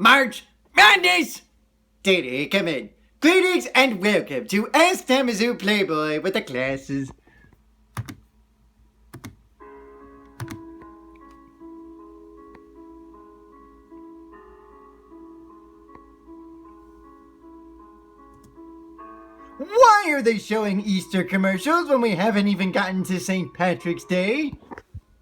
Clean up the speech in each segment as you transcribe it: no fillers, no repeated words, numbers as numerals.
March Madness! Diddy, come in. Greetings and welcome to thatMizzouPlayBoy with the glasses. Why are they showing Easter commercials when we haven't even gotten to St. Patrick's Day?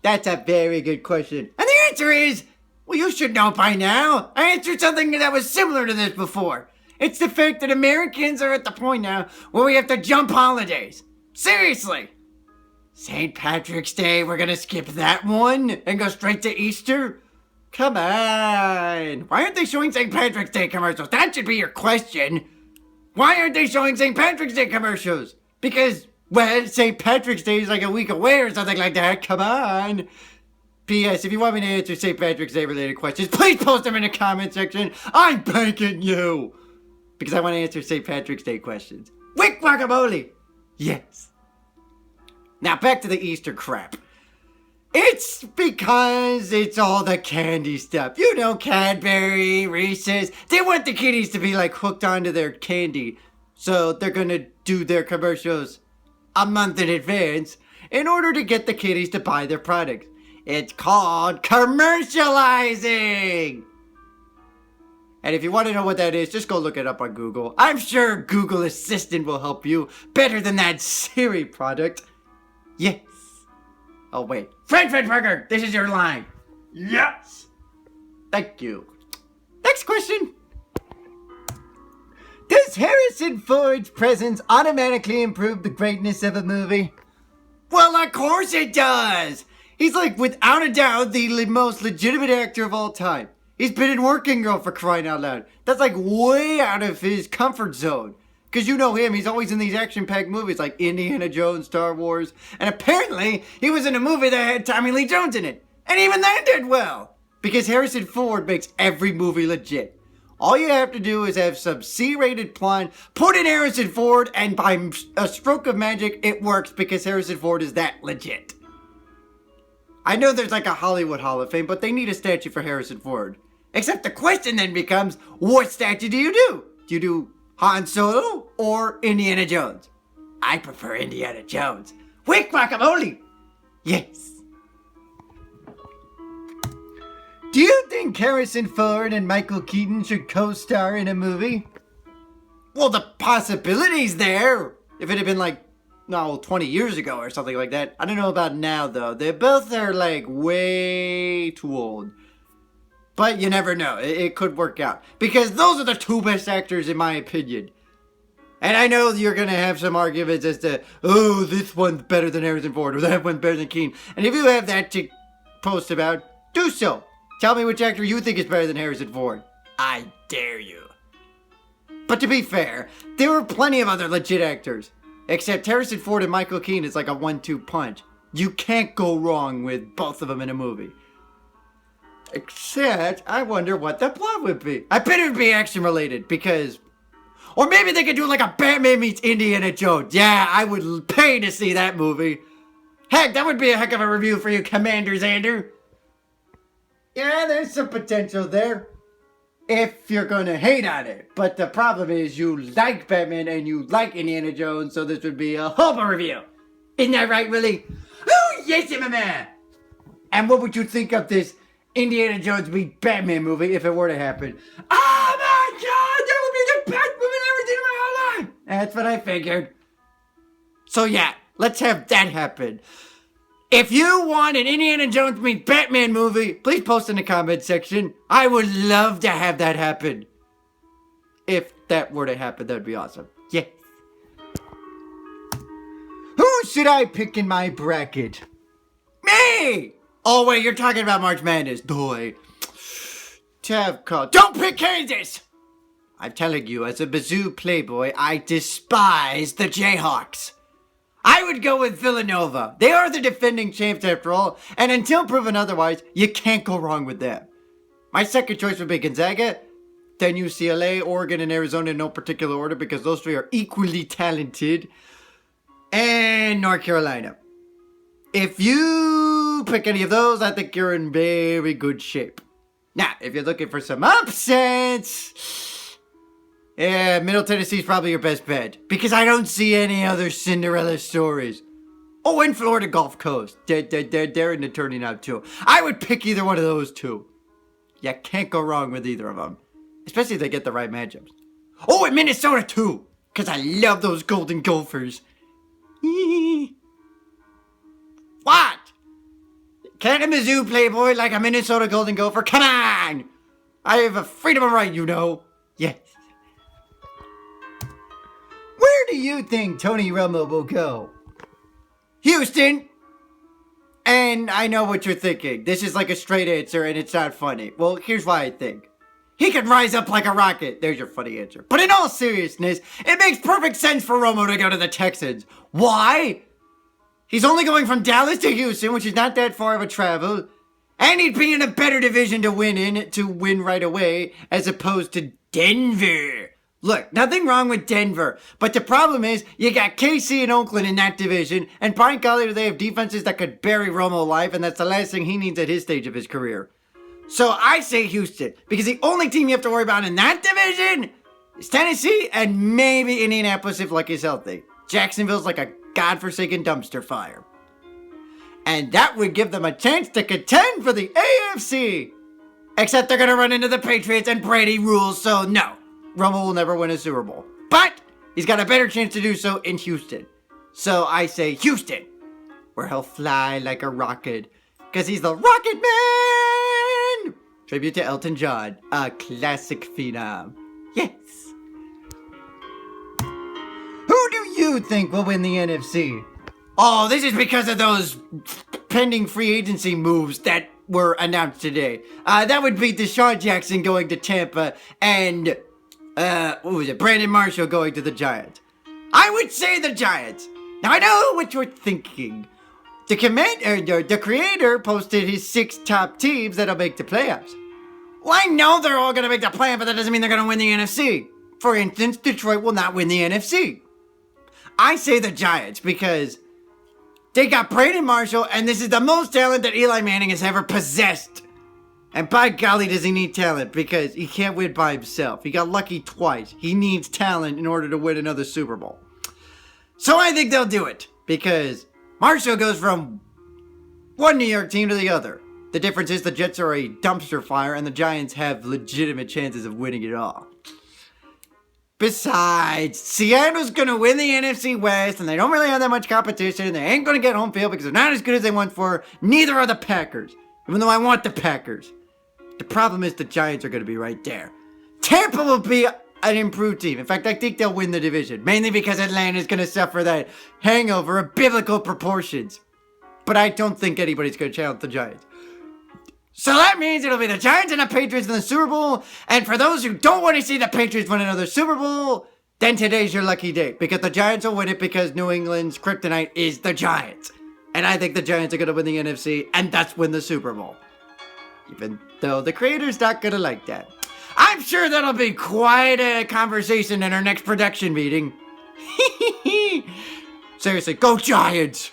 That's a very good question. And the answer is, well, you should know by now. I answered something that was similar to this before. It's the fact that Americans are at the point now where we have to jump holidays. Seriously. St. Patrick's Day, we're gonna skip that one and go straight to Easter? Come on. Why aren't they showing St. Patrick's Day commercials? That should be your question. Why aren't they showing St. Patrick's Day commercials? Because, well, St. Patrick's Day is like a week away or something like that. Come on. P.S. If you want me to answer St. Patrick's Day related questions, please post them in the comment section. I'm begging you. Because I want to answer St. Patrick's Day questions. Wick guacamole. Yes. Now back to the Easter crap. It's because it's all the candy stuff. You know, Cadbury, Reese's. They want the kiddies to be like hooked onto their candy. So they're going to do their commercials a month in advance in order to get the kiddies to buy their products. It's called commercializing. And if you want to know what that is, just go look it up on Google. I'm sure Google Assistant will help you better than that Siri product. Yes. Oh, wait. French Burger, this is your line. Yes. Thank you. Next question. Does Harrison Ford's presence automatically improve the greatness of a movie? Well, of course it does. He's like, without a doubt, the most legitimate actor of all time. He's been in Working Girl for crying out loud. That's like way out of his comfort zone. Because you know him, he's always in these action-packed movies like Indiana Jones, Star Wars. And apparently, he was in a movie that had Tommy Lee Jones in it. And even that did well. Because Harrison Ford makes every movie legit. All you have to do is have some C-rated plot, put in Harrison Ford, and by a stroke of magic, it works because Harrison Ford is that legit. I know there's like a Hollywood Hall of Fame, but they need a statue for Harrison Ford. Except the question then becomes, what statue do you do? Do you do Han Solo or Indiana Jones? I prefer Indiana Jones. Wick guacamole! Yes. Do you think Harrison Ford and Michael Keaton should co-star in a movie? Well, the possibility's there. If it had been like, 20 years ago or something like that. I don't know about now, though. They both are like way too old. But you never know. It could work out. Because those are the two best actors in my opinion. And I know you're going to have some arguments as to, oh, this one's better than Harrison Ford or that one's better than Keaton. And if you have that to post about, do so. Tell me which actor you think is better than Harrison Ford. I dare you. But to be fair, there are plenty of other legit actors. Except Harrison Ford and Michael Keaton is like a 1-2 punch. You can't go wrong with both of them in a movie. Except, I wonder what the plot would be. I bet it would be action related because... Or maybe they could do like a Batman meets Indiana Jones. Yeah, I would pay to see that movie. Heck, that would be a heck of a review for you, Commander Xander. Yeah, there's some potential there. If you're gonna hate on it. But the problem is you like Batman and you like Indiana Jones, so this would be a horrible review. Isn't that right, Willie? Oh, yes, my man. And what would you think of this Indiana Jones meet Batman movie if it were to happen? Oh my god, that would be the best movie I've ever seen in my whole life. That's what I figured. So yeah, let's have that happen. If you want an Indiana Jones meet Batman movie, please post in the comment section. I would love to have that happen. If that were to happen, that would be awesome. Yes. Who should I pick in my bracket? Me! Oh wait, you're talking about March Madness. Boy. Don't pick Kansas! I'm telling you, as a Mizzou playboy, I despise the Jayhawks. I would go with Villanova. They are the defending champs after all, and until proven otherwise, you can't go wrong with them. My second choice would be Gonzaga, then UCLA, Oregon, and Arizona in no particular order because those three are equally talented, and North Carolina. If you pick any of those, I think you're in very good shape. Now, if you're looking for some upsets, yeah, Middle Tennessee's probably your best bet. Because I don't see any other Cinderella stories. Oh, and Florida Gulf Coast. They're into turning out too. I would pick either one of those two. You can't go wrong with either of them. Especially if they get the right matchups. Oh, and Minnesota too. Because I love those Golden Gophers. What? Can't a Mizzou Playboy like a Minnesota Golden Gopher? Come on! I have a freedom of right, you know. Yes. Where do you think Tony Romo will go? Houston! And I know what you're thinking. This is like a straight answer and it's not funny. Well, here's why I think. He could rise up like a rocket. There's your funny answer. But in all seriousness, it makes perfect sense for Romo to go to the Texans. Why? He's only going from Dallas to Houston, which is not that far of a travel. And he'd be in a better division to win right away, as opposed to Denver. Look, nothing wrong with Denver, but the problem is you got KC and Oakland in that division, and by golly, they have defenses that could bury Romo alive, and that's the last thing he needs at his stage of his career. So I say Houston, because the only team you have to worry about in that division is Tennessee and maybe Indianapolis if luck is healthy. Jacksonville's like a godforsaken dumpster fire. And that would give them a chance to contend for the AFC. Except they're going to run into the Patriots and Brady rules, so no. Romo will never win a Super Bowl. But he's got a better chance to do so in Houston. So I say Houston, where he'll fly like a rocket. Because he's the Rocket Man! Tribute to Elton John, a classic phenom. Yes. Who do you think will win the NFC? Oh, this is because of those pending free agency moves that were announced today. That would be Deshaun Jackson going to Tampa and... Brandon Marshall going to the Giants. I would say the Giants. Now I know what you're thinking. The creator posted his 6 top teams that'll make the playoffs. Well, I know they're all going to make the playoffs, but that doesn't mean they're going to win the NFC. For instance, Detroit will not win the NFC. I say the Giants because they got Brandon Marshall, and this is the most talent that Eli Manning has ever possessed. And by golly, does he need talent, because he can't win by himself. He got lucky twice. He needs talent in order to win another Super Bowl. So I think they'll do it, because Marshall goes from one New York team to the other. The difference is the Jets are a dumpster fire, and the Giants have legitimate chances of winning it all. Besides, Seattle's going to win the NFC West, and they don't really have that much competition. They ain't going to get home field because they're not as good as they want for. Neither are the Packers, even though I want the Packers. The problem is the Giants are going to be right there. Tampa will be an improved team. In fact, I think they'll win the division. Mainly because Atlanta's going to suffer that hangover of biblical proportions. But I don't think anybody's going to challenge the Giants. So that means it'll be the Giants and the Patriots in the Super Bowl. And for those who don't want to see the Patriots win another Super Bowl, then today's your lucky day. Because the Giants will win it because New England's kryptonite is the Giants. And I think the Giants are going to win the NFC and thus win the Super Bowl. Even though the creator's not going to like that. I'm sure that'll be quite a conversation in our next production meeting. Seriously, go Giants!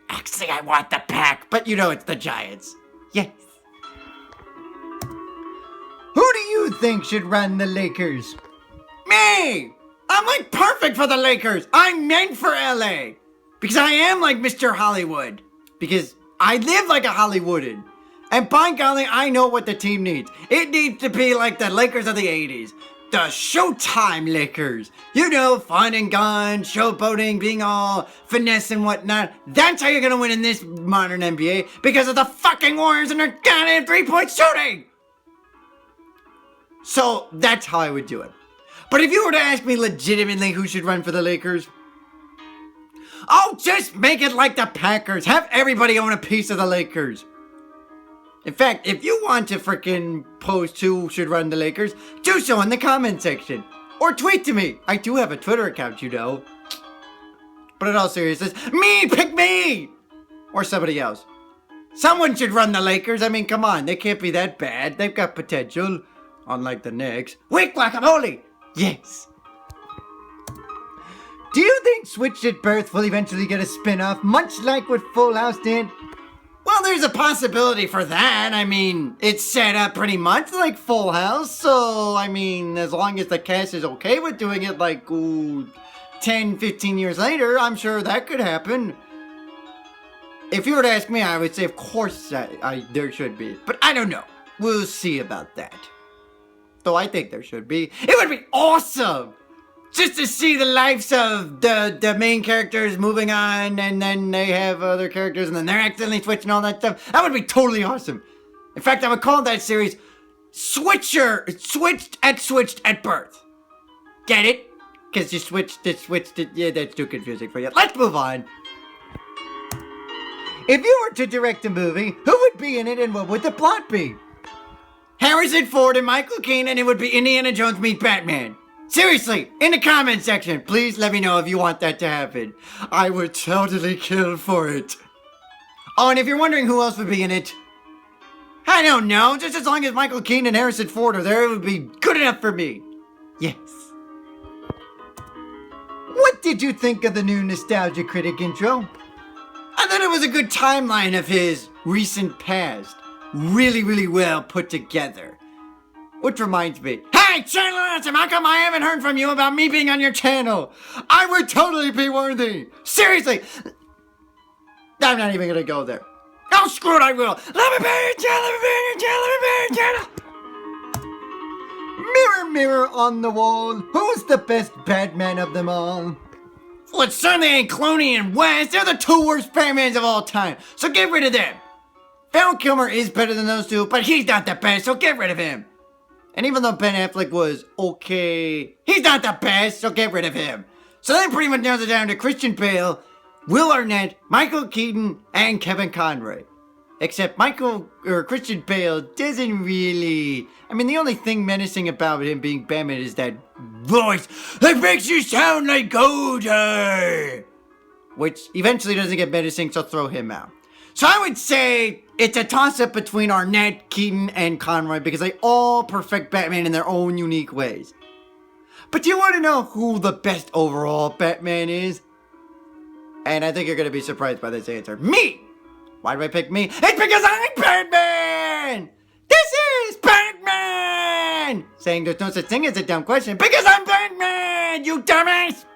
Actually, I want the Pack, but you know it's the Giants. Yes. Who do you think should run the Lakers? Me! I'm like perfect for the Lakers. I'm meant for LA. Because I am like Mr. Hollywood. Because I live like a Hollywoodan. And by golly, I know what the team needs. It needs to be like the Lakers of the 80s. The Showtime Lakers. You know, fun and gun, showboating, being all finesse and whatnot. That's how you're going to win in this modern NBA. Because of the fucking Warriors and their goddamn three-point shooting. So, that's how I would do it. But if you were to ask me legitimately who should run for the Lakers, oh, just make it like the Packers. Have everybody own a piece of the Lakers. In fact, if you want to frickin' post who should run the Lakers, do so in the comment section. Or tweet to me. I do have a Twitter account, you know. But in all seriousness, pick me! Or somebody else. Someone should run the Lakers. I mean, come on, they can't be that bad. They've got potential. Unlike the Knicks. Weak guacamole! Yes. Do you think Switched at Birth will eventually get a spin-off, much like what Full House did? Well, there's a possibility for that. I mean, it's set up pretty much like Full House, so, I mean, as long as the cast is okay with doing it like, 10, 15 years later, I'm sure that could happen. If you were to ask me, I would say, of course, there should be. But I don't know. We'll see about that. Though I think there should be. It would be awesome! Just to see the lives of the main characters moving on, and then they have other characters, and then they're accidentally switching all that stuff. That would be totally awesome. In fact, I would call that series Switched at Birth. Get it? Because you switched it. Yeah, that's too confusing for you. Let's move on. If you were to direct a movie, who would be in it and what would the plot be? Harrison Ford and Michael Caine, and it would be Indiana Jones meets Batman. Seriously, in the comment section, please let me know if you want that to happen. I would totally kill for it. Oh, and if you're wondering who else would be in it, I don't know. Just as long as Michael Caine and Harrison Ford are there, it would be good enough for me. Yes. What did you think of the new Nostalgia Critic intro? I thought it was a good timeline of his recent past. Really, really well put together. Which reminds me, hey, channel answer, how come I haven't heard from you about me being on your channel? I would totally be worthy. Seriously. I'm not even gonna go there. Oh, screw it, I will. Let me be on your channel, let me be on your channel, let me be on your channel. Mirror, mirror on the wall, who's the best Batman of them all? Well, it certainly ain't Clooney and West. They're the two worst Batmans of all time, so get rid of them. Val Kilmer is better than those two, but he's not the best, so get rid of him. And even though Ben Affleck was okay, he's not the best, so get rid of him. So that pretty much narrows it down to Christian Bale, Will Arnett, Michael Keaton, and Kevin Conroy. Except Christian Bale doesn't really... I mean, the only thing menacing about him being Batman is that voice that makes you sound like OJ. Which eventually doesn't get menacing, so throw him out. So I would say it's a toss-up between Arnett, Keaton, and Conroy because they all perfect Batman in their own unique ways. But do you want to know who the best overall Batman is? And I think you're going to be surprised by this answer. Me! Why do I pick me? It's because I'm Batman! This is Batman! Saying there's no such thing as a dumb question because I'm Batman, you dumbass!